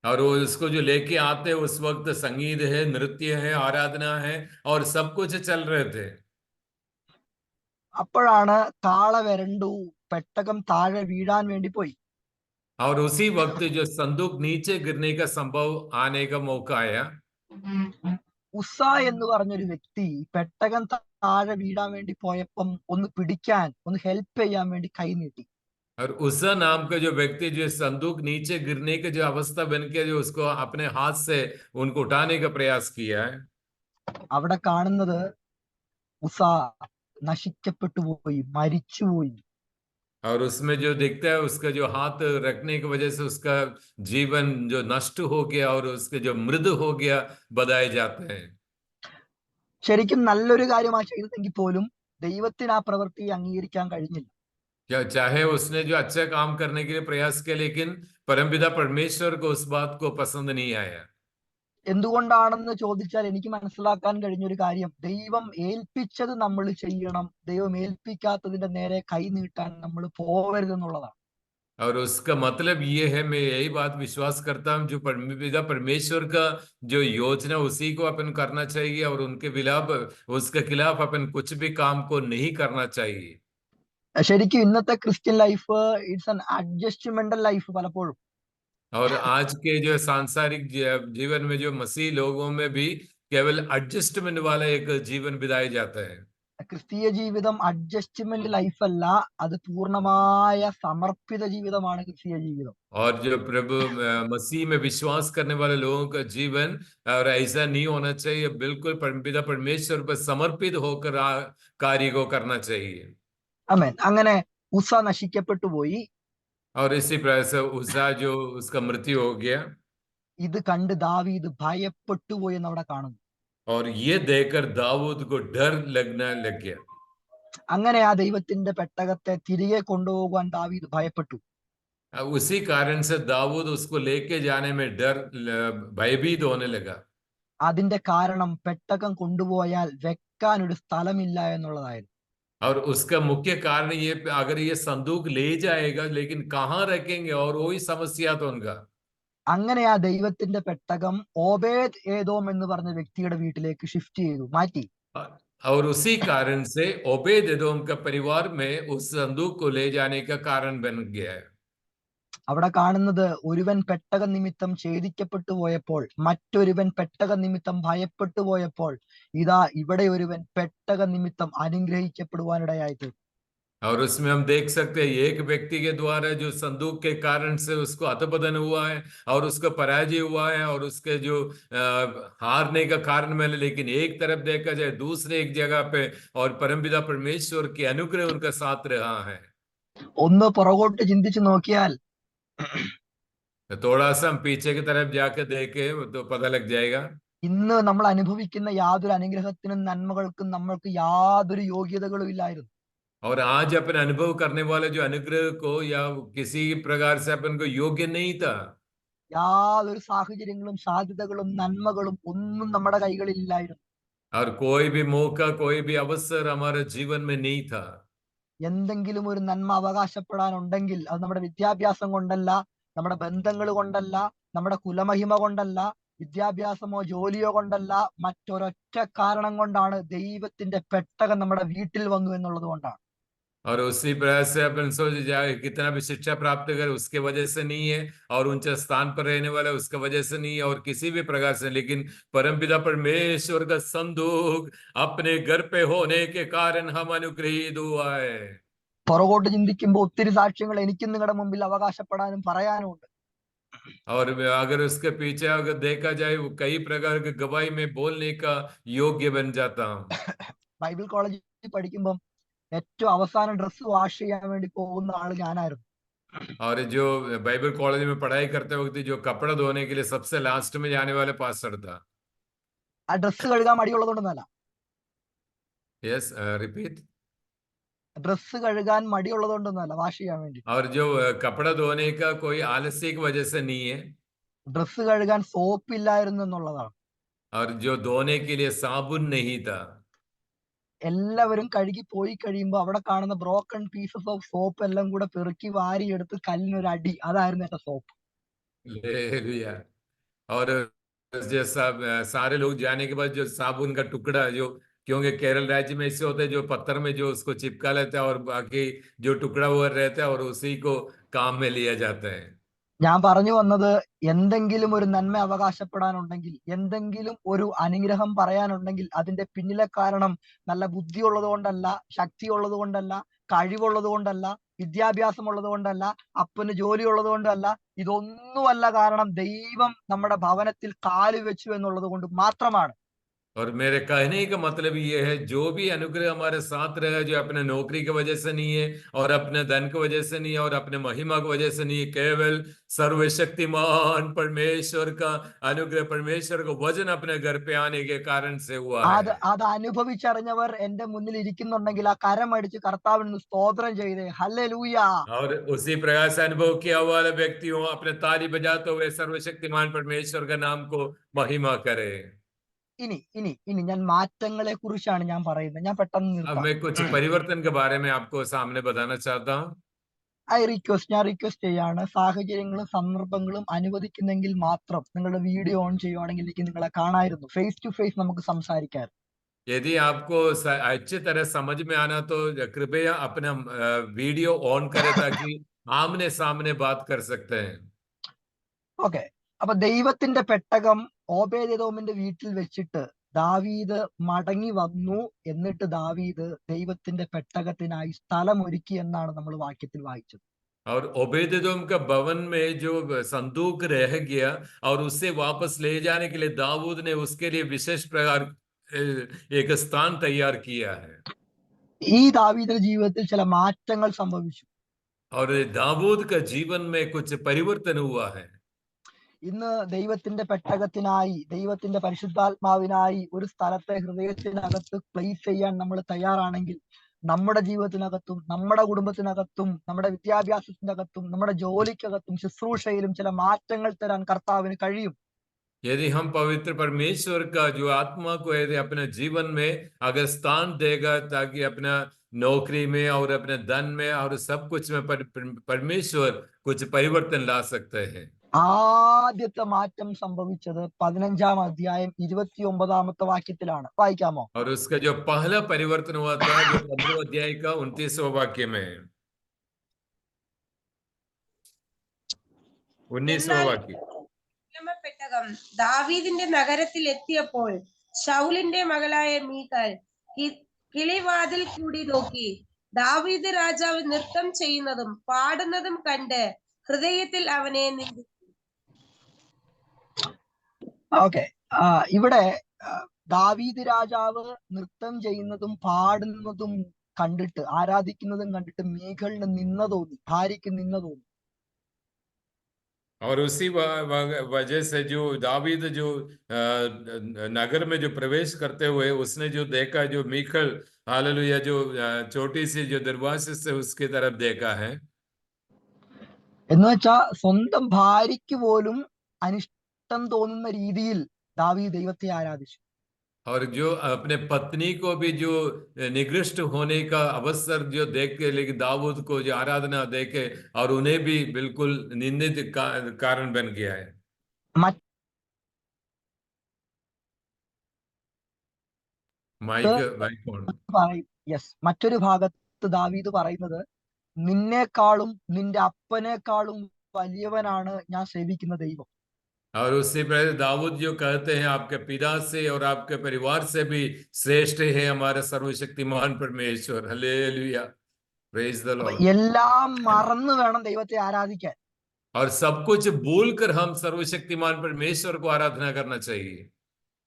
और वो इसको जो लेके आते उस वक्त संगीत है, नृत्य है, आराधना है और सब कुछ चल रहे थे। അപ്പോഴാണ് കാള വരണ്ടു, പെട്ടകം താഴെ വീഴാൻ വേണ്ടി പോയി. और उसी वक्त जो संदूक नीचे गिरने का संभव आने का मौका आया। ഉസ്സ എന്ന് പറഞ്ഞൊരു വ്യക്തി പെട്ടകം താഴെ വീഴാൻ വേണ്ടി പോയപ്പം ഒന്ന് പിടിക്കാൻ, ഒന്ന് ഹെൽപ്പ് ചെയ്യാൻ വേണ്ടി കൈ നീട്ടി. और उसा नाम का जो व्यक्ति जो संदूक नीचे गिरने की जो अवस्था बन के जो उसको अपने हाथ से उनको उठाने का प्रयास किया है। അവിടെ കാണുന്നത് ഉസ്സ നശിക്കപ്പെട്ടു പോയി, മരിച്ചുപോയി. और उसमें जो दिखता है उसका जो हाथ रखने की वजह से उसका जीवन जो नष्ट हो गया और उसके जो मृत हो गया बताए जाते हैं। ശരിക്കും നല്ലൊരു കാര്യമാണ് ചെയ്തതെങ്കിൽ പോലും ദൈവത്തിന് ആ പ്രവൃത്തി അംഗീകരിക്കാൻ കഴിഞ്ഞില്ല. चाहे उसने जो अच्छा काम करने के लिए प्रयास किया, लेकिन परमपिता परमेश्वर को उस बात को पसंद नहीं आया। എന്തുകൊണ്ടാണെന്ന് ചോദിച്ചാൽ എനിക്ക് മനസ്സിലാക്കാൻ കഴിഞ്ഞൊരു കാര്യം, ദൈവം ഏൽപ്പിച്ചത് നമ്മൾ ചെയ്യണം, ദൈവം ഏൽപ്പിക്കാത്തതിന്റെ നേരെ കൈ നീട്ടാൻ നമ്മൾ പോവരുതെന്നുള്ളതാണ്. और उसका मतलब ये है, मैं यही बात विश्वास करता हूँ, जो परमपिता परमेश्वर का जो योजना उसी को अपन करना चाहिए और उनके खिलाफ उसके खिलाफ अपन कुछ भी काम को नहीं करना चाहिए। ശരിക്കും ഇന്നത്തെ Christian life it's an adjustmental life. പലപ്പോഴും और आज के जो सांसारिक जीवन में जो मसीह लोगों में भी केवल एडजस्टमेंट वाला एक जीवन बिताया जाता है। ക്രിസ്തീയ ജീവിതം അഡ്ജസ്റ്റ്മെന്റ് ലൈഫല്ല, അത് പൂർണ്ണമായ സമർപ്പിത ജീവിതമാണ് ക്രിസ്തീയ ജീവിതം. और जो प्रभु मसीह में विश्वास करने वाले लोगों का जीवन और ऐसा नहीं होना चाहिए, बिल्कुल परमपिता परमेश्वर पर समर्पित होकर कार्य को करना चाहिए। ആമേൻ. അങ്ങനെ ഉസ്സ നശിക്കപ്പെട്ടു പോയി. और इसी प्रकार से उसा जो उसका मृत्यु हो गया, ഇത് കണ്ട് ദാവീദ് ഭയപ്പെട്ടു പോയി എന്ന് അവിടെ കാണുന്നു. और ये देखकर दाऊद को डर लगने लग गया। അങ്ങനെ ആ ദൈവത്തിന്റെ പെട്ടകത്തെ തിരികെ കൊണ്ടുപോകാൻ ദാവീദ് ഭയപ്പെട്ടു. उसी कारण से दाऊद उसको लेके जाने में भयभीत होने लगा। അതിന്റെ കാരണം പെട്ടകം കൊണ്ടുപോയാൽ വെക്കാൻ ഒരു സ്ഥലമില്ല എന്നുള്ളതായിരുന്നു. और उसका मुख्य कारण ये, अगर ये संदूक ले जाएगा लेकिन कहाँ रखेंगे, और वही समस्या तो उनका। അങ്ങനെ ആ ദൈവത്തിന്റെ പെട്ടകം ഓബേദ് ഏദോം എന്ന് പറഞ്ഞ വ്യക്തിയുടെ വീട്ടിലേക്ക് ഷിഫ്റ്റ് ചെയ്തു, മാറ്റി. और उसी कारण से ओबेद एदोम का परिवार में उस संदूक को ले जाने का कारण बन गया है। അവിടെ കാണുന്നത് ഒരുവൻ പെട്ടക നിമിത്തം ഛേദിക്കപ്പെട്ടു പോയപ്പോൾ, മറ്റൊരുവൻ പെട്ടക നിമിത്തം ഭയപ്പെട്ടു പോയപ്പോൾ, ഇതാ ഇവിടെ ഒരുവൻ പെട്ടക നിമിത്തം അനുഗ്രഹിക്കപ്പെടുവാനിടയായിട്ട്. और उसमें हम देख सकते हैं एक व्यक्ति के द्वारा जो संदूक के कारण से उसको अधपतन हुआ है और उसको पराजय हुआ है और उसके जो हारने का कारण मिले, लेकिन एक तरफ देखा जाए दूसरे एक जगह पे और परमपिता परमेश्वर की अनुग्रह उनका साथ रहा है। ഒന്ന് പുറകോട്ട് ചിന്തിച്ചു നോക്കിയാൽ थोड़ा सा हम पीछे की तरफ जाकर देखे तो पता लग जाएगा। ഇന്ന് നമ്മൾ അനുഭവിക്കുന്ന യാതൊരു അനുഗ്രഹത്തിനും നന്മകൾക്കും നമ്മൾക്ക് യാതൊരു യോഗ്യതകളും ഇല്ലായിരുന്നു. और आज अपन अनुभव करने वाले जो अनुग्रह को या किसी प्रकार से अपन को योग्य नहीं था। യാതൊരു സാഹചര്യങ്ങളും സാധ്യതകളും നന്മകളും ഒന്നും നമ്മുടെ കൈകളിലില്ലായിരുന്നു. और कोई भी मौका, कोई भी अवसर हमारे जीवन में नहीं था। എന്തെങ്കിലും ഒരു നന്മ അവകാശപ്പെടാനുണ്ടെങ്കിൽ അത് നമ്മുടെ വിദ്യാഭ്യാസം കൊണ്ടല്ല, നമ്മുടെ ബന്ധങ്ങൾ കൊണ്ടല്ല, നമ്മുടെ കുലമഹിമ കൊണ്ടല്ല, വിദ്യാഭ്യാസമോ ജോലിയോ കൊണ്ടല്ല, മറ്റൊരൊറ്റ കാരണം കൊണ്ടാണ് ദൈവത്തിന്റെ പെട്ടകം നമ്മുടെ വീട്ടിൽ വന്നു എന്നുള്ളത് കൊണ്ടാണ്. और उसी प्रकार से अपन सोच जाए कितना भी शिक्षा प्राप्त करे उसके वजह से नहीं है, और ऊंचे स्थान पर रहने वाला उसके वजह से नहीं है, और किसी भी प्रकार से, लेकिन परमपिता परमेश्वर का संदूक अपने घर पे होने के कारण हम अनुग्रहित हुआ है। പുറകോട്ട് ചിന്തിക്കുമ്പോൾ ഒത്തിരി സാക്ഷ്യങ്ങൾ എനിക്കും നിങ്ങളുടെ മുമ്പിൽ അവകാശപ്പെടാനും പറയാനും ഉണ്ട്. और अगर उसके पीछे अगर देखा जाए वो कई प्रकार के गवाही में बोलने का योग्य बन जाता हूँ। ബൈബിൾ കോളേജിൽ പഠിക്കുമ്പോൾ ഏറ്റവും അവസാനം ഡ്രസ്സ് വാഷ് ചെയ്യാൻ വേണ്ടി പോകുന്ന ആള് ഞാനായിരുന്നു. और जो बाइबल कॉलेज में पढ़ाई करते वक्त जो कपड़ा धोने के लिए सबसे लास्ट में जाने वाले पास्टर था। ആ ഡ്രസ്സ് കഴുകാൻ മടിയുള്ളതുകൊണ്ടൊന്നല്ല, यस रिपीट। ഡ്രസ്സ് കഴുകാൻ മടിയുള്ളതുകൊണ്ടൊന്നല്ല, വാഷ് ചെയ്യാൻ വേണ്ടി. और जो कपड़ा धोने का कोई आलस्य की वजह से नहीं है, ഡ്രസ്സ് കഴുകാൻ സോപ്പ് ഇല്ലായിരുന്നു എന്നുള്ളതാണ്. और जो धोने के लिए साबुन नहीं था। എല്ലാവരും കഴുകി പോയി കഴിയുമ്പോൾ അവിടെ കാണുന്ന ബ്രോക്കൺ പീസസ് ഓഫ് സോപ്പ് എല്ലാം കൂടെ പെറുക്കി വാരിയെടുത്ത് കല്ലിനൊരു അടി, അതായിരുന്നു എന്റെ സോപ്പ്. हालेलुया। और जैसा सारे लोग जाने के बाद जो साबुन का टुकड़ा, जो क्योंकि केरल राज्य में ऐसे होते हैं जो पत्थर में जो उसको चिपका लेता है और बाकी जो टुकड़ा वो रहता है और उसी को काम में लिया जाता है। ഞാൻ പറഞ്ഞു വന്നത്, എന്തെങ്കിലും ഒരു നന്മ അവകാശപ്പെടാനുണ്ടെങ്കിൽ, എന്തെങ്കിലും ഒരു അനുഗ്രഹം പറയാനുണ്ടെങ്കിൽ അതിന്റെ പിന്നിലെ കാരണം നല്ല ബുദ്ധിയുള്ളത് കൊണ്ടല്ല, ശക്തിയുള്ളത് കൊണ്ടല്ല, കഴിവുള്ളത് കൊണ്ടല്ല, വിദ്യാഭ്യാസം ഉള്ളത് കൊണ്ടല്ല, അപ്പന് ജോലി ഉള്ളത് കൊണ്ടല്ല, ഇതൊന്നുമല്ല. കാരണം ദൈവം നമ്മുടെ ഭവനത്തിൽ കാല് വെച്ചു എന്നുള്ളത് കൊണ്ട് മാത്രമാണ്. और मेरे कहने का मतलब ये है, जो भी अनुग्रह हमारे साथ रहा, जो अपने नौकरी की वजह से नहीं है और अपने धन की वजह से नहीं है और अपने महिमा की वजह से नहीं है, केवल सर्वशक्तिमान परमेश्वर का अनुग्रह, परमेश्वर का वजन अपने घर पे आने के कारण से हुआ है। അത് അനുഭവിച്ചറിഞ്ഞവർ എന്റെ മുന്നിൽ ഇരിക്കുന്നുണ്ടെങ്കിൽ ആ കരമടിച്ച് കർത്താവിന് സ്തോത്രം ചെയ്തേ, ഹല്ലേലൂയ. और उसी प्रकार से अनुभव किया हुआ व्यक्ति हो अपने ताली बजाते हुए सर्वशक्तिमान परमेश्वर का नाम को महिमा करे। ഇനി ഇനി ഇനി ഞാൻ മാറ്റങ്ങളെ കുറിച്ചാണ് ഞാൻ പറയുന്നത്. ഞാൻ പെട്ടെന്ന് अब നിർത്താം. मैं कुछ परिवर्तन के बारे में आपको सामने बताना चाहता हूँ। ഞാൻ റിക്വസ്റ്റ് ചെയ്യാണ്, സാഹചര്യങ്ങളും സന്ദർഭങ്ങളും അനുവദിക്കുന്നെങ്കിൽ മാത്രം നിങ്ങളുടെ വീഡിയോ ഓൺ ചെയ്യുവാണെങ്കിൽ എനിക്ക് നിങ്ങളെ കാണായിരുന്നു, ഫേസ് ടു ഫേസ് നമുക്ക് സംസാരിക്കാം. यदि आपको अच्छी तरह समझ में आना तो कृपया अपना वीडियो ऑन करें ताकि आमने सामने बात कर सकते हैं। ഓക്കെ. അപ്പൊ ദൈവത്തിന്റെ പെട്ടകം ഓബേദെദോമിന്റെ വീട്ടിൽ വെച്ചിട്ട് ദാവീദ് മടങ്ങി വന്നു. എന്നിട്ട് ദാവീദ് ദൈവത്തിന്റെ പെട്ടകത്തിനായി സ്ഥലമൊരുക്കി എന്നാണ് നമ്മൾ വാക്യത്തിൽ വായിച്ചത്. और ओबेदेदोम का भवन में जो संदूक रह गया और उससे वापस ले जाने के लिए दाऊद ने उसके लिए विशेष प्रकार एक स्थान तैयार किया है. ഈ ദാവീദിന്റെ ജീവിതത്തിൽ ചില മാറ്റങ്ങൾ സംഭവിച്ചു. और दाऊद का जीवन में कुछ परिवर्तन हुआ है. ഇന്ന് ദൈവത്തിന്റെ പെട്ടകത്തിനായി, ദൈവത്തിന്റെ പരിശുദ്ധാത്മാവിനായി ഒരു സ്ഥലത്തെ ഹൃദയത്തിനകത്ത് പ്ലേസ് ചെയ്യാൻ നമ്മൾ തയ്യാറാണെങ്കിൽ നമ്മുടെ ജീവിതത്തിനകത്തും നമ്മുടെ കുടുംബത്തിനകത്തും നമ്മുടെ വിദ്യാഭ്യാസത്തിനകത്തും നമ്മുടെ ജോലിക്കകത്തും ശുശ്രൂഷയിലും ചില മാറ്റങ്ങൾ തരാൻ കർത്താവിന് കഴിയും. यदि हम पवित्र परमेश्वर का जो आत्मा को यदि अपने जीवन में अगर स्थान देगा, ताकि अपना नौकरी में और अपने धन में और सब कुछ में परमेश्वर कुछ परिवर्तन ला सकते हैं. ആദ്യത്തെ മാറ്റം സംഭവിച്ചത് 15-ാം അധ്യായം 29-ാമത്തെ വാക്യത്തിലാണ്. വായിക്കാമോ? और उसका जो पहला परिवर्तन हुआ था जो 15 अध्याय का 29वां वाक्य में, 19वां वाक्य. പെട്ടകം ദാവീദിന്റെ നഗരത്തിൽ എത്തിയപ്പോൾ ശൗലിന്റെ മകളായ മീഖാൽ കിളിവാതിൽ കൂടി നോക്കി ദാവീദ് രാജാവ് നൃത്തം ചെയ്യുന്നതും പാടുന്നതും കണ്ട് ഹൃദയത്തിൽ അവനെ നിന്ദിച്ചു. ഓക്കെ. ഇവിടെ ദാവീദ് രാജാവ് നൃത്തം ചെയ്യുന്നതും പാടുന്നതും കണ്ടിട്ട്, ആരാധിക്കുന്നതും കണ്ടിട്ട് മീഖലിന് നിന്ന തോന്നി, ഭാര്യയ്ക്ക് നിന്ന തോന്നി. और उसी वजह से जो दावीद जो नगर में जो प्रवेश करते हुए उसने जो देखा, जो मीखल हालेलुया जो छोटी सी जो दरवाजे से उसकी तरफ देखा है. എന്ന് വെച്ചാ സ്വന്തം ഭാര്യയ്ക്ക് പോലും അനിഷ്ടം തോന്നുന്ന രീതിയിൽ ദാവീദ് ദൈവത്തെ ആരാധിച്ചു. और जो अपने पत्नी को भी जो निकृष्ट होने का अवसर जो देख के, लेकिन दाऊद को जो आराधना देखे और उन्हें भी बिल्कुल निंदित कारण बन गया है. മറ്റൊരു ഭാഗത്ത് ദാവീദ് പറയുന്നത്, നിന്നേക്കാളും നിന്റെ അപ്പനേക്കാളും വലിയവനാണ് ഞാൻ സേവിക്കുന്ന ദൈവം. और उससे पहले दाऊद जो कहते हैं, आपके पिता से और आपके परिवार से भी श्रेष्ठ है हमारा सर्वशक्तिमान परमेश्वर. Hallelujah, praise the Lord. എല്ലാം മറന്നു വേണം ദൈവത്തെ ആരാധിക്കാൻ. और सब कुछ भूलकर हम सर्वशक्तिमान परमेश्वर को आराधना करना चाहिए.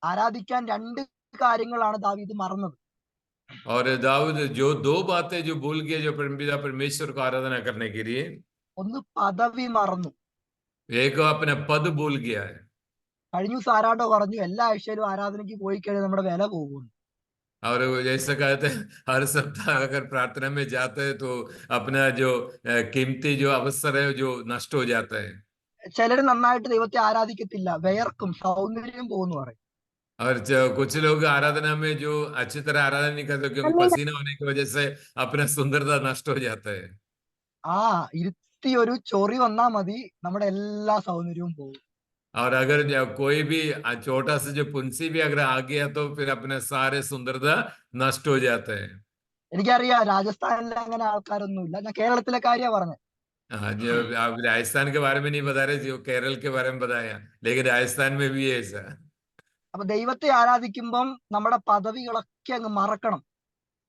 ആരാധിക്കാൻ രണ്ട് കാര്യങ്ങളാണ് ദാവീദ് മറന്നത്. और दाऊद जो दो बातें जो भूल गए जो पिता परमेश्वर को आराधना करने के लिए, ഒന്ന് പദവി മറന്നു, एक अपने पद भूल गया है. കഴിഞ്ഞ ദിവസം ആരാണ്ടോ പറഞ്ഞു എല്ലാ ആഴ്ചയിലും ആരാധനയ്ക്ക് പോയി കഴിഞ്ഞാൽ നമ്മുടെ വില പോകും. और जैसे कहते हैं हर सप्ताह अगर प्रार्थना में जाते हैं तो अपना जो कीमती जो अवसर है जो नष्ट हो जाता है. ചിലര് നന്നായിട്ട് ദൈവത്തെ ആരാധിക്കത്തില്ല, വിയർക്കും, സൗന്ദര്യം പോകുന്നു പറയും. और जो कुछ लोग आराधना में जो अच्छी तरह आराधना नहीं करते क्योंकि पसीना होने की वजह से अपना सुंदरता नष्ट हो जाता है. ഇരുത്തി ഒരു ചൊറി വന്നാ മതി, നമ്മുടെ എല്ലാ സൗന്ദര്യവും പോകും. और अगर कोई भी छोटा सा जो पुंसी भी अगर आ गया तो फिर अपने सारे सुंदरता नष्ट हो जाते हैं. എനിക്കറിയാം രാജസ്ഥാനിൽ അങ്ങനെ ആൾക്കാരൊന്നുമില്ല, ഞാൻ കേരളത്തിലെ കാര്യമാണ് പറഞ്ഞത്. जो आप राजस्थान के बारे में नहीं बता रहे, जो केरल के बारे में बताया, लेकिन राजस्थान में भी है ऐसा. അപ്പൊ ദൈവത്തെ ആരാധിക്കുമ്പം നമ്മുടെ പദവികളൊക്കെ അങ്ങ് മറക്കണം.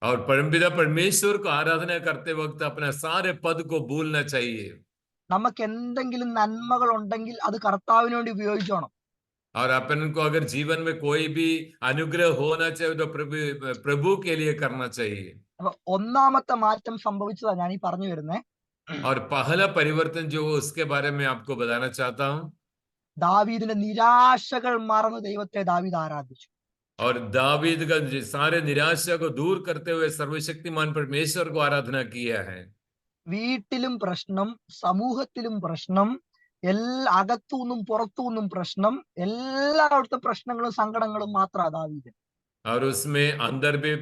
और परमपिता परमेश्वर को आराधना करते वक्त अपने सारे पद को भूलना चाहिए. നമുക്ക് എന്തെങ്കിലും നന്മകൾ ഉണ്ടെങ്കിൽ അത് കർത്താവിന് വേണ്ടി ഉപയോഗിച്ചോണം. और अपन को अगर जीवन में कोई भी अनुग्रह होना चाहिए तो प्रभु के लिए करना चाहिए. അപ്പൊ ഒന്നാമത്തെ മാറ്റം സംഭവിച്ചതാ ഞാൻ ഈ പറഞ്ഞു വരുന്നേ. और पहला परिवर्तन जो उसके बारे में आपको बताना चाहता हूँ, ദാവീദിന്റെ നിരാശകൾ മറന്ന് ദൈവത്തെ ദാവീദ് ആരാധിച്ചു. और दावीद का सारे निराशा को दूर करते हुए सर्वशक्तिमान परमेश्वर को आराधना किया है. വീട്ടിലും പ്രശ്നം, സമൂഹത്തിലും പ്രശ്നം, അകത്തുനിന്നും പുറത്തുനിന്നും പ്രശ്നം, എല്ലായിടത്തും പ്രശ്നങ്ങളും സങ്കടങ്ങളും മാത്രമാണ് ദാവീദ്. और उसमें अंदर भी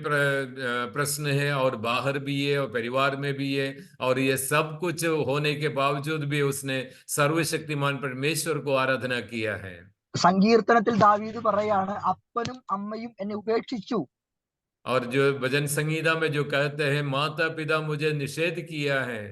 प्रश्न है और बाहर भी है और परिवार में भी है, और ये सब कुछ होने के बावजूद भी उसने सर्वशक्तिमान परमेश्वर को आराधना किया है. സങ്കീർത്തനത്തിൽ ദാവീദ് പറയാണ്, അപ്പനും അമ്മയും എന്നെ ഉപേക്ഷിച്ചു. और जो भजन संगीता में जो कहते हैं, माता पिता मुझे निषेध किया है.